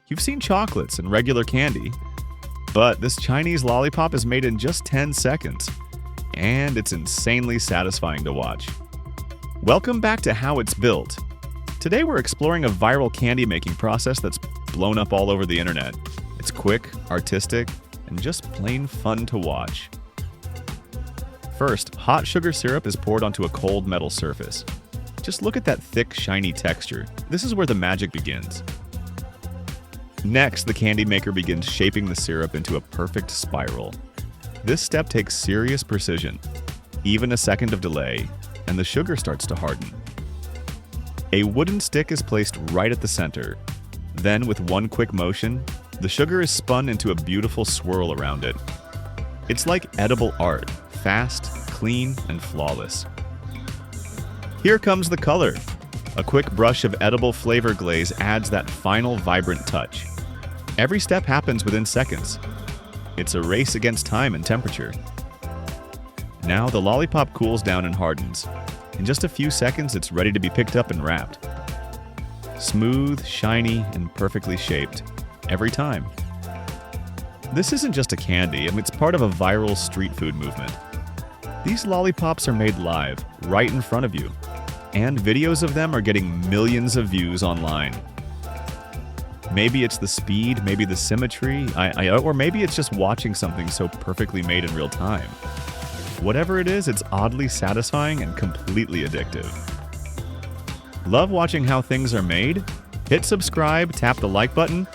You've seen chocolates and regular candy, but this Chinese lollipop is made in just 10 seconds, and it's insanely satisfying to watch. Welcome back to How It's Built. Today we're exploring a viral candy making process that's blown up all over the internet. It's quick, artistic, and just plain fun to watch. First, hot sugar syrup is poured onto a cold metal surface. Just look at that thick, shiny texture. This is where the magic begins. Next, the candy maker begins shaping the syrup into a perfect spiral. This step takes serious precision. Even a second of delay, and the sugar starts to harden. A wooden stick is placed right at the center. Then, with one quick motion, the sugar is spun into a beautiful swirl around it. It's like edible art, fast, clean, and flawless. Here comes the color. A quick brush of edible flavor glaze adds that final vibrant touch. Every step happens within seconds. It's a race against time and temperature. Now the lollipop cools down and hardens. In just a few seconds, it's ready to be picked up and wrapped. Smooth, shiny, and perfectly shaped. Every time. This isn't just a candy, it's part of a viral street food movement. These lollipops are made live, right in front of you. And videos of them are getting millions of views online. Maybe it's the speed, maybe the symmetry, or maybe it's just watching something so perfectly made in real time. Whatever it is, it's oddly satisfying and completely addictive. Love watching how things are made? Hit subscribe, tap the like button,